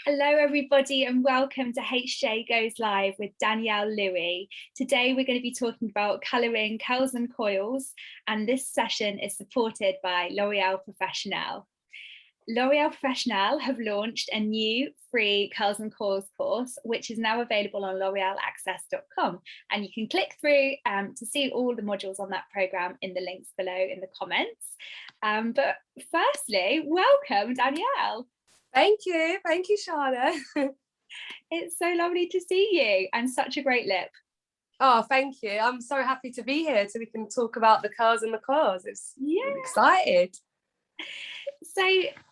Hello everybody and welcome to HJ Goes Live with Danielle Louis. Today we're going to be talking about colouring curls and coils, and this session is supported by L'Oréal Professionnel. L'Oréal Professionnel have launched a new free curls and coils course, which is now available on l'orealaccess.com, and you can click through to see all the modules on that programme in the links below in the comments. But firstly, welcome Danielle. Thank you, Charlotte. It's so lovely to see you and such a great lip. Oh, thank you. I'm so happy to be here so we can talk about the curls and the coils. I'm excited. So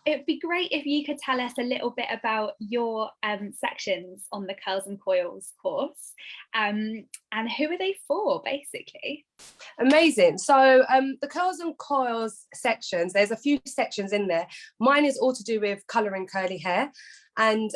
it'd be great if you could tell us a little bit about your sections on the Curls and Coils course, and who are they for, basically? Amazing. So the curls and coils sections, there's a few sections in there. Mine is all to do with colouring curly hair, and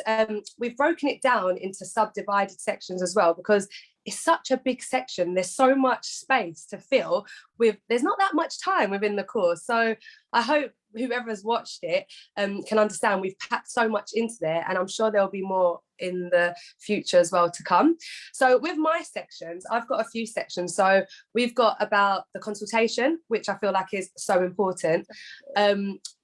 we've broken it down into subdivided sections as well, because it's such a big section. There's so much space to fill with. There's not that much time within the course. So I hope whoever's watched it can understand we've packed so much into there, and I'm sure there'll be more in the future as well to come. So with my sections, I've got a few sections. So we've got about the consultation, which I feel like is so important.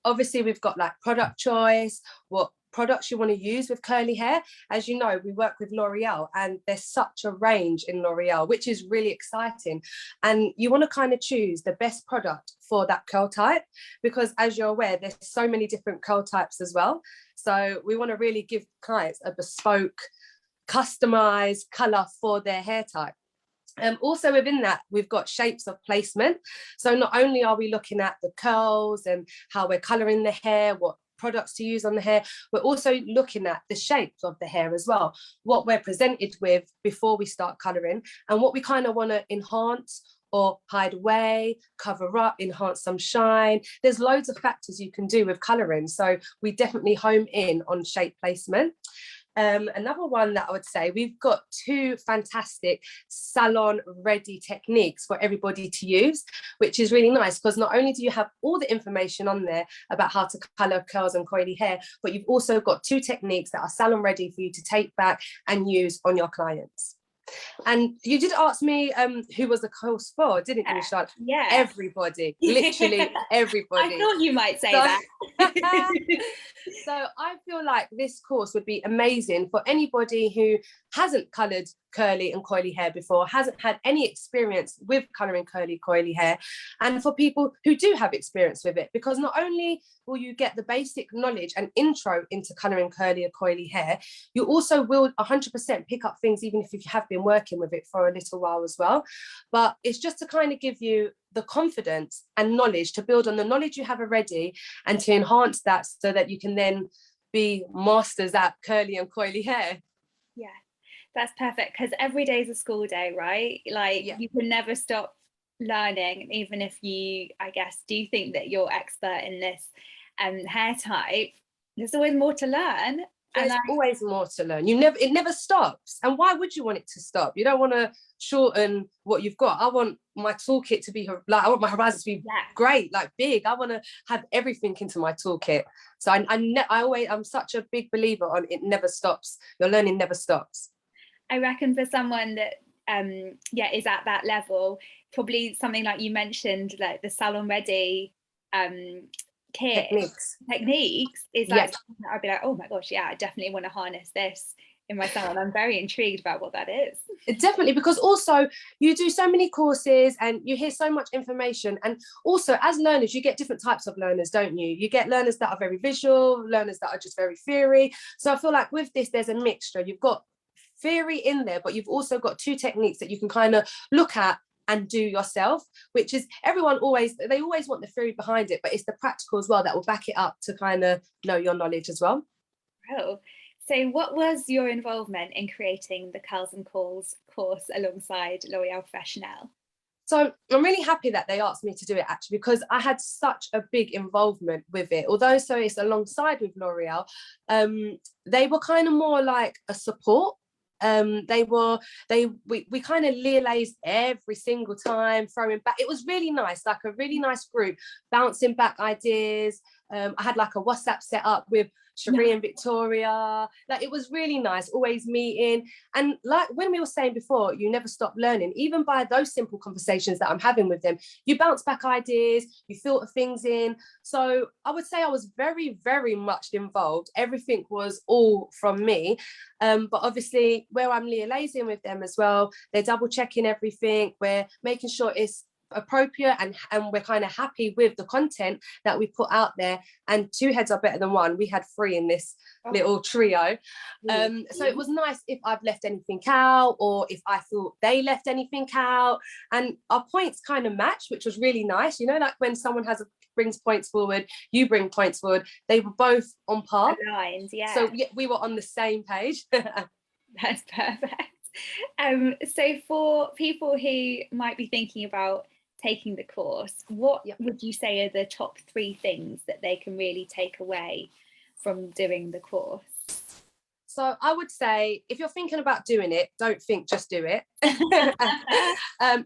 Obviously we've got like product choice, what products you want to use with curly hair. As you know, we work with L'Oreal, and there's such a range in L'Oreal, which is really exciting, and you want to kind of choose the best product for that curl type, because as you're aware, there's so many different curl types as well. So we want to really give clients a bespoke, customized color for their hair type. Also within that, we've got shapes of placement. So not only are we looking at the curls and how we're colouring the hair, what products to use on the hair, we're also looking at the shapes of the hair as well, what we're presented with before we start colouring, and what we kind of want to enhance or hide away, cover up, enhance some shine. There's loads of factors you can do with colouring, so we definitely home in on shape placement. Another one that I would say, we've got two fantastic salon ready techniques for everybody to use, which is really nice, because not only do you have all the information on there about how to colour curls and coily hair, but you've also got two techniques that are salon ready for you to take back and use on your clients. And you did ask me who was the course for, didn't you, Charlotte? Yeah. Everybody, literally everybody. I thought you might say that. So I feel like this course would be amazing for anybody who hasn't coloured curly and coily hair before, hasn't had any experience with colouring curly coily hair, and for people who do have experience with it, because not only will you get the basic knowledge and intro into colouring curly or coily hair, you also will 100% pick up things even if you have been working with it for a little while as well. But it's just to kind of give you the confidence and knowledge to build on the knowledge you have already, and to enhance that so that you can then be masters at curly and coily hair. Yeah, that's perfect, because every day is a school day, right? Like, you can never stop learning, even if you, I guess, do think that you're expert in this hair type. There's always more to learn. There's always more to learn. It never stops. And why would you want it to stop? You don't want to shorten what you've got. I want my toolkit to be like, I want my horizons to be great, like big. I want to have everything into my toolkit. So I'm such a big believer on it never stops. Your learning never stops. I reckon for someone that is at that level, probably something like you mentioned, like the Salon Ready techniques is like something that I'd be like, oh my gosh, yeah, I definitely want to harness this in my salon. I'm very intrigued about what that is. Definitely, because also you do so many courses and you hear so much information, and also as learners you get different types of learners, don't you? You get learners that are very visual, learners that are just very theory. So I feel like with this there's a mixture. You've got theory in there, but you've also got two techniques that you can kind of look at and do yourself, which is they always want the theory behind it, but it's the practical as well that will back it up to kind of know your knowledge as well. Oh, so what was your involvement in creating the Curls and Coils course alongside L'Oréal Professionnel? So I'm really happy that they asked me to do it, actually, because I had such a big involvement with it. Although it's alongside with L'Oréal, they were kind of more like a support. We kind of liaised every single time, throwing back. It was really nice, like a really nice group, bouncing back ideas, I had like a WhatsApp set up with Cherie and Victoria. Like, it was really nice, always meeting. And like when we were saying before, you never stop learning. Even by those simple conversations that I'm having with them, you bounce back ideas, you filter things in. So I would say I was very, very much involved. Everything was all from me. But obviously, where I'm liaising with them as well, they're double checking everything. We're making sure it's appropriate, and we're kind of happy with the content that we put out there. And two heads are better than one. We had three in this little trio. So it was nice if I've left anything out, or if I thought they left anything out, and our points kind of matched, which was really nice. You know, like when someone brings points forward, you bring points forward. They were both on par. Aligned, yeah. So yeah, we were on the same page. That's perfect. So for people who might be thinking about taking the course, what would you say are the top 3 things that they can really take away from doing the course? So I would say, if you're thinking about doing it, don't think just do it.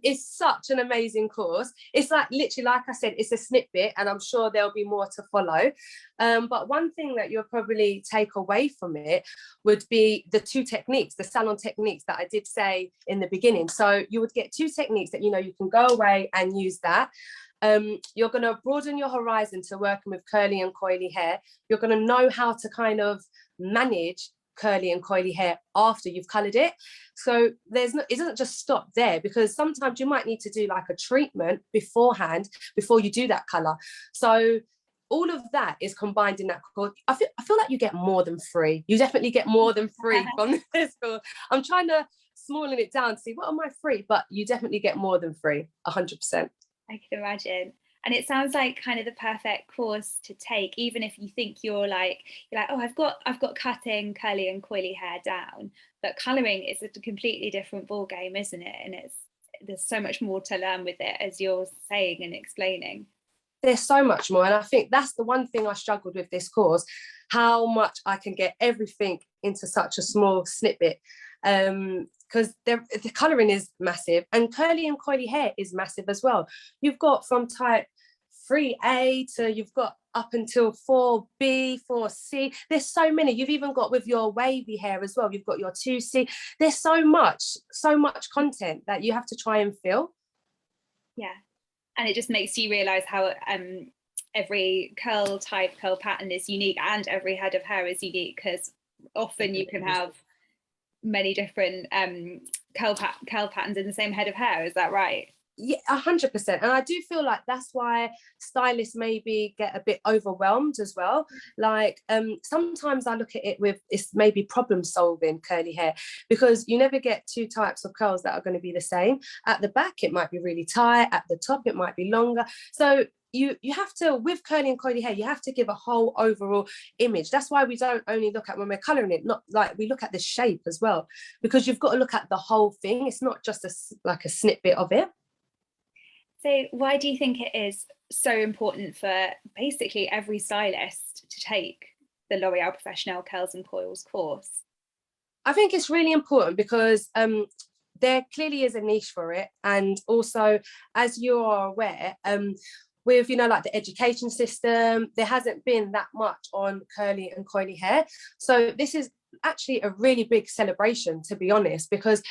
It's such an amazing course. It's like, literally, like I said, it's a snippet, and I'm sure there'll be more to follow. But one thing that you'll probably take away from it would be the 2 techniques, the salon techniques that I did say in the beginning. So you would get 2 techniques that, you know, you can go away and use that. You're going to broaden your horizon to working with curly and coily hair. You're going to know how to kind of manage curly and coily hair after you've colored it. So it doesn't just stop there, because sometimes you might need to do like a treatment beforehand before you do that color. So all of that is combined in that course. I feel like you get more than free. You definitely get more than free from this course. I'm trying to smallen it down to see what am I free, but you definitely get more than free, 100%. I can imagine. And it sounds like kind of the perfect course to take, even if you think you're like, oh, I've got cutting curly and coily hair down, but colouring is a completely different ball game, isn't it? And there's so much more to learn with it, as you're saying and explaining. There's so much more, and I think that's the one thing I struggled with this course, how much I can get everything into such a small snippet. Because the colouring is massive, and curly and coily hair is massive as well. You've got from type 3A to you've got up until 4B, 4C. There's so many. You've even got with your wavy hair as well. You've got your 2C. There's so much content that you have to try and fill. Yeah, and it just makes you realise how every curl pattern is unique, and every head of hair is unique, because often you can have many different curl patterns in the same head of hair. Is that right? Yeah, 100%. And I do feel like that's why stylists maybe get a bit overwhelmed as well. Like sometimes I look at it with, it's maybe problem solving curly hair, because you never get 2 types of curls that are going to be the same. At the back it might be really tight, at the top it might be longer. So you have to, with curly and coily hair, you have to give a whole overall image. That's why we don't only look at when we're colouring it, not like we look at the shape as well, because you've got to look at the whole thing. It's not just like a snippet of it. So why do you think it is so important for basically every stylist to take the L'Oréal Professionnel Curls and Coils course? I think it's really important because there clearly is a niche for it. And also, as you are aware, with, you know, like the education system, there hasn't been that much on curly and coily hair. So this is actually a really big celebration, to be honest, because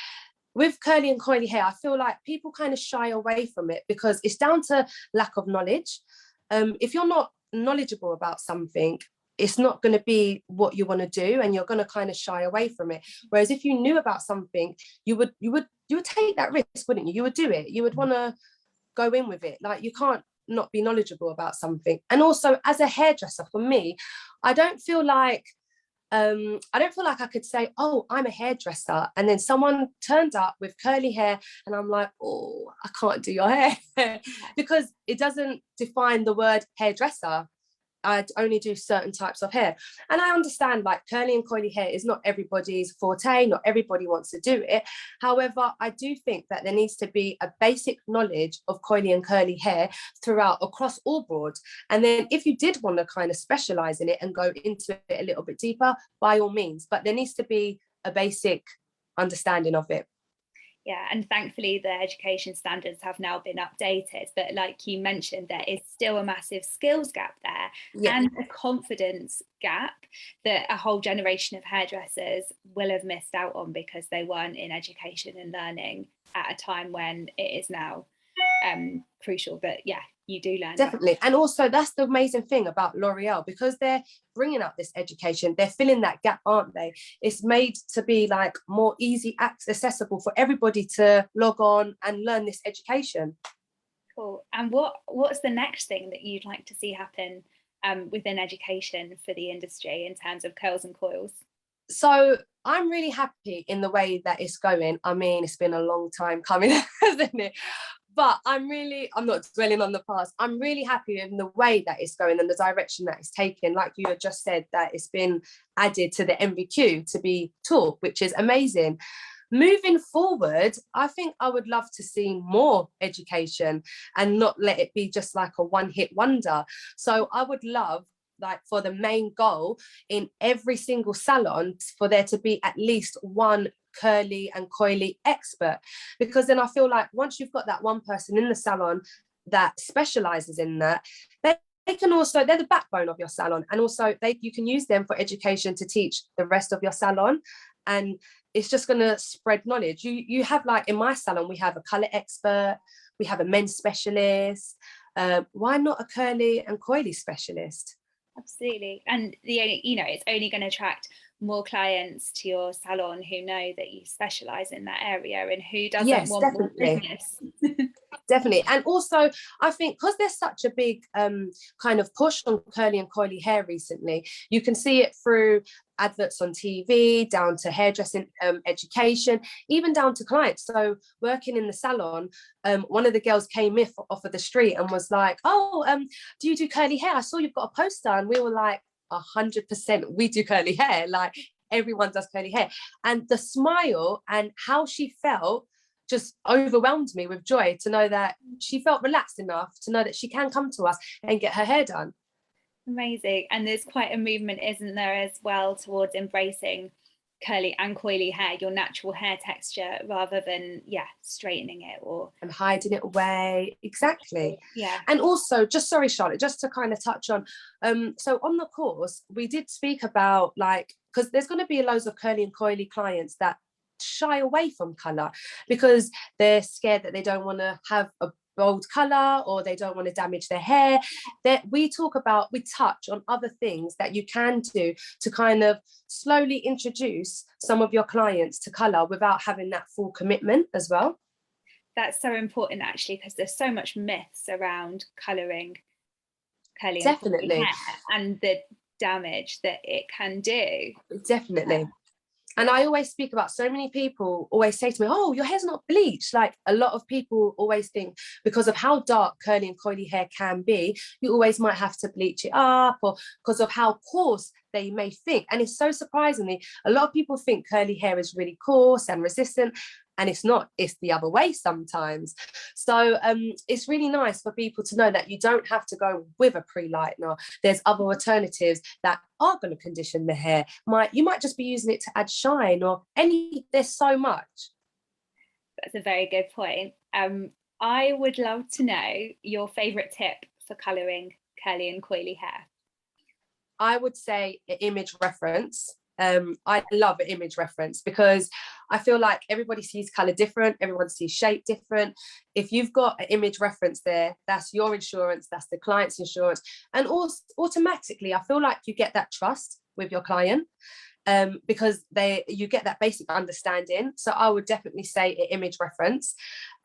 with curly and coily hair, I feel like people kind of shy away from it because it's down to lack of knowledge. If you're not knowledgeable about something, it's not going to be what you want to do, and you're going to kind of shy away from it. Whereas if you knew about something, you would take that risk, wouldn't you? You would do it. You would want to go in with it. Like, you can't not be knowledgeable about something. And also, as a hairdresser, for me, I don't feel like I could say, oh, I'm a hairdresser, and then someone turned up with curly hair and I'm like, oh, I can't do your hair because it doesn't define the word hairdresser. I only do certain types of hair. And I understand, like, curly and coily hair is not everybody's forte, not everybody wants to do it. However, I do think that there needs to be a basic knowledge of coily and curly hair throughout, across all boards. And then if you did want to kind of specialize in it and go into it a little bit deeper, by all means, but there needs to be a basic understanding of it. Yeah, and thankfully the education standards have now been updated, but like you mentioned, there is still a massive skills gap there, Yeah, and a confidence gap that a whole generation of hairdressers will have missed out on because they weren't in education and learning at a time when it is now crucial. But yeah, you do learn about. definitely. And also that's the amazing thing about L'Oreal, because they're bringing up this education, they're filling that gap, aren't they? It's made to be like more easy accessible for everybody to log on and learn this education. Cool. And what's the next thing that you'd like to see happen within education for the industry in terms of curls and coils? So I'm really happy in the way that it's going. I mean, it's been a long time coming, hasn't it? But I'm not dwelling on the past. I'm really happy in the way that it's going and the direction that it's taken. Like you had just said, that it's been added to the MVQ to be taught, which is amazing. Moving forward, I think I would love to see more education and not let it be just like a one-hit wonder. So I would love, like, for the main goal in every single salon, for there to be at least one curly and coily expert, because then I feel like once you've got that one person in the salon that specializes in that, they can also, they're the backbone of your salon, and also you can use them for education to teach the rest of your salon, and it's just going to spread knowledge. You have, like in my salon, we have a color expert, we have a men's specialist. Why not a curly and coily specialist? Absolutely. And it's only going to attract more clients to your salon who know that you specialize in that area, and who doesn't Yes, want more definitely. business. Definitely. And also I think because there's such a big kind of push on curly and coily hair recently, you can see it through adverts on TV, down to hairdressing education, even down to clients. So working in the salon, one of the girls came off of the street and was like, oh, do you do curly hair? I saw you've got a poster. And we were like, 100% we do curly hair. Like, everyone does curly hair. And the smile and how she felt just overwhelmed me with joy, to know that she felt relaxed enough to know that she can come to us and get her hair done. Amazing. And there's quite a movement, isn't there, as well, towards embracing curly and coily hair, your natural hair texture, rather than straightening it and hiding it away. Exactly. Yeah. And also, just sorry, Charlotte, just to kind of touch on, so on the course we did speak about, like, because there's going to be loads of curly and coily clients that shy away from color because they're scared that they don't want to have a bold color, or they don't want to damage their hair. That we touch on other things that you can do to kind of slowly introduce some of your clients to color without having that full commitment as well. That's so important, actually, because there's so much myths around colouring curly and Definitely. hair and the damage that it can do. Definitely. And I always speak about, so many people always say to me, oh, your hair's not bleached. Like, a lot of people always think because of how dark curly and coily hair can be, you always might have to bleach it up, or because of how coarse they may think. And it's so surprisingly, a lot of people think curly hair is really coarse and resistant, and it's not. It's the other way sometimes. So it's really nice for people to know that you don't have to go with a pre-lightener. There's other alternatives that are going to condition the hair. You might just be using it to add shine, or there's so much. That's a very good point. I would love to know your favorite tip for colouring curly and coily hair. I would say an image reference. I love an image reference because I feel like everybody sees color different, everyone sees shape different. If you've got an image reference there, that's your insurance, that's the client's insurance, and also automatically I feel like you get that trust with your client, because you get that basic understanding. So I would definitely say an image reference.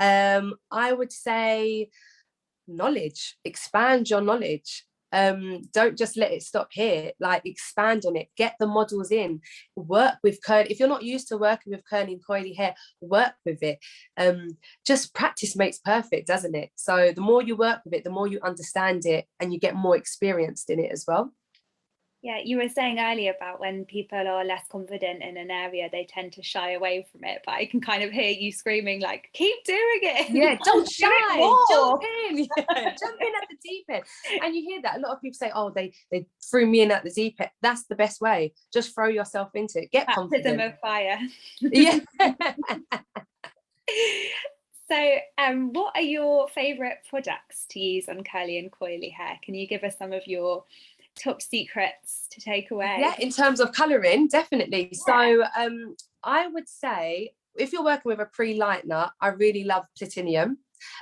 I would say knowledge, expand your knowledge. Don't just let it stop here, like, expand on it, get the models in, work with curly. If you're not used to working with curly and coily hair, work with it. Just practice makes perfect, doesn't it? So the more you work with it, the more you understand it, and you get more experienced in it as well. Yeah, you were saying earlier about when people are less confident in an area, they tend to shy away from it. But I can kind of hear you screaming, like, keep doing it. Yeah, don't shy, jump in. Yeah, jump in at the deep end. And you hear that a lot of people say, oh, they threw me in at the deep end. That's the best way. Just throw yourself into it. Get Baptism confident. of fire. Yeah. So, what are your favourite products to use on curly and coily hair? Can you give us some of your top secrets to take away? Yeah, in terms of colouring, definitely. So I would say if you're working with a pre-lightener, I really love Platinum,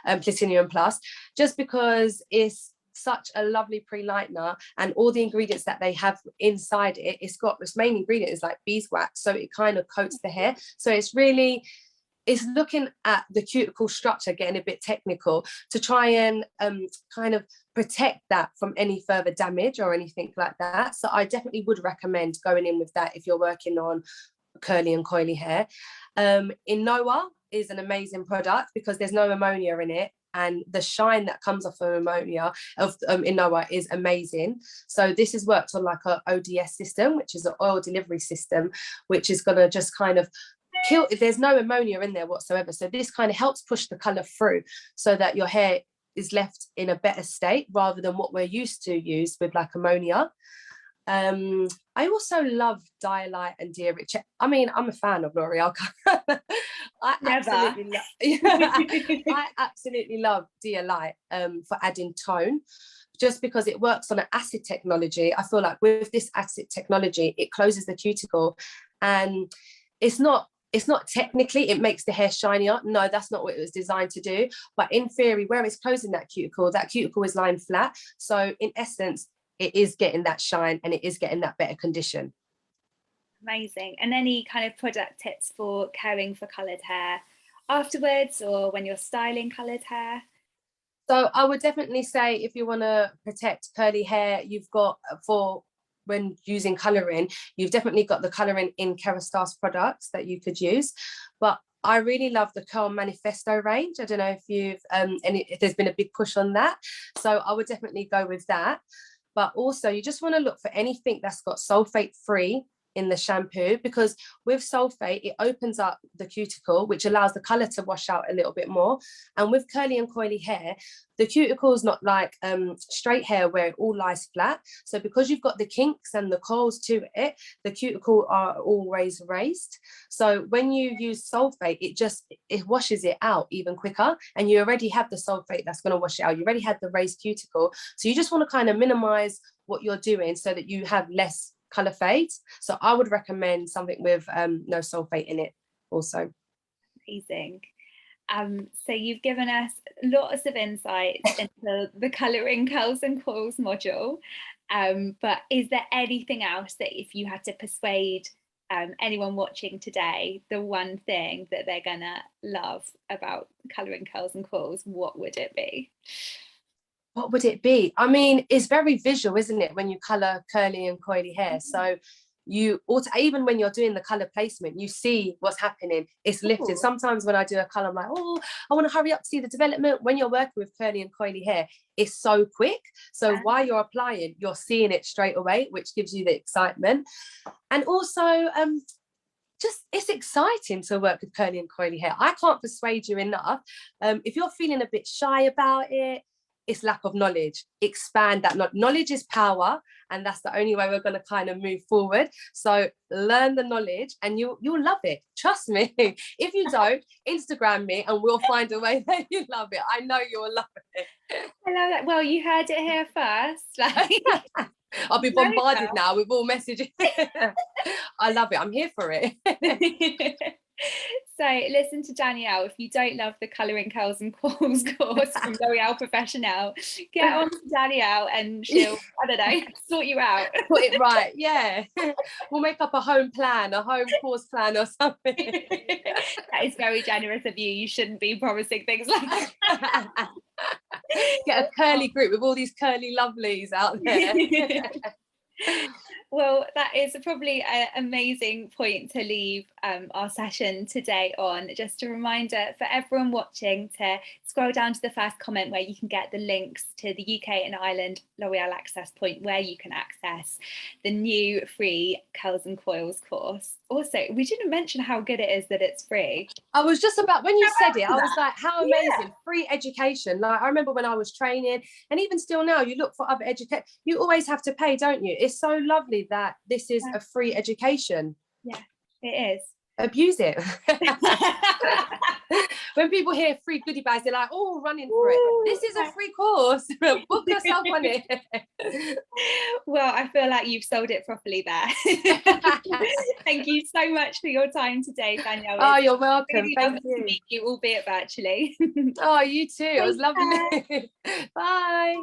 Platinum Plus, just because it's such a lovely pre-lightener, and all the ingredients that they have inside it, its main ingredient is like beeswax, so it kind of coats the hair. So it's looking at the cuticle structure, getting a bit technical, to try and kind of protect that from any further damage or anything like that. So I definitely would recommend going in with that if you're working on curly and coily hair. Inoa is an amazing product because there's no ammonia in it, and the shine that comes off of ammonia of Inoa is amazing. So this is worked on like a ODS system, which is an oil delivery system, which is going to just kind of kill, there's no ammonia in there whatsoever, so this kind of helps push the color through so that your hair is left in a better state rather than what we're used to use with like ammonia. I also love Dialight and Dear Rich. I mean, I'm a fan of L'Oreal. I absolutely love Dialight for adding tone, just because it works on an acid technology. I feel like with this acid technology, it closes the cuticle, and it's not technically it makes the hair shinier. No, that's not what it was designed to do. But in theory, where it's closing that cuticle is lying flat. So in essence, it is getting that shine and it is getting that better condition. Amazing. And any kind of product tips for caring for coloured hair afterwards or when you're styling coloured hair? So I would definitely say if you want to protect curly hair, you've got, for when using colouring, you've definitely got the colouring in Kerastase products that you could use. But I really love the Curl Manifesto range. I don't know if you've, if there's been a big push on that. So I would definitely go with that. But also you just want to look for anything that's got sulfate free in the shampoo, because with sulfate it opens up the cuticle, which allows the color to wash out a little bit more. And with curly and coily hair, the cuticle is not like straight hair where it all lies flat. So because you've got the kinks and the coils to it, the cuticle are always raised. So when you use sulfate, it washes it out even quicker, and you already have the sulfate that's going to wash it out. You already had the raised cuticle, so you just want to kind of minimize what you're doing so that you have less color fades. So I would recommend something with no sulfate in it also. Amazing. So you've given us lots of insights into the colouring curls and coils module, but is there anything else that if you had to persuade anyone watching today, the one thing that they're gonna love about colouring curls and coils, what would it be? What would it be? I mean, it's very visual, isn't it, when you colour curly and coily hair? So you even when you're doing the colour placement, you see what's happening. It's lifting. Sometimes when I do a colour, I'm like, oh, I want to hurry up to see the development. When you're working with curly and coily hair, it's so quick. So while you're applying, you're seeing it straight away, which gives you the excitement. And also, just it's exciting to work with curly and coily hair. I can't persuade you enough. If you're feeling a bit shy about it, it's lack of knowledge. Expand that. Knowledge is power, and that's the only way we're going to kind of move forward. So learn the knowledge and you'll love it. Trust me. If you don't, Instagram me and we'll find a way that you love it. I know you'll love it. I love that. Well, you heard it here first. I'll be bombarded now with all messages. I love it. I'm here for it. So listen to Danielle. If you don't love the colouring curls and coils course from L'Oréal Professionnel, get on to Danielle and she'll, I don't know, sort you out. Put it right, yeah. We'll make up a home course plan or something. That is very generous of you. You shouldn't be promising things like that. Get a curly group with all these curly lovelies out there. Well, that is probably an amazing point to leave our session today on. Just a reminder for everyone watching to scroll down to the first comment where you can get the links to the UK and Ireland L'Oréal Access Point, where you can access the new free Curls and Coils course. Also, we didn't mention how good it is that it's free. I was just about, when you said it, I was like, how amazing. Yeah. Free education. Like I remember when I was training, and even still now, you look for other education, you always have to pay, don't you? It's so lovely that this is a free education. Yeah, it is. abuse it. When people hear free goodie bags, they're like, oh, running for it. This is a free course. Book yourself on it. Well, I feel like you've sold it properly there. Thank you so much for your time today, Danielle. Oh, you're welcome. Really Thank lovely you. to meet you, albeit virtually. Oh, you too. It was lovely. Bye.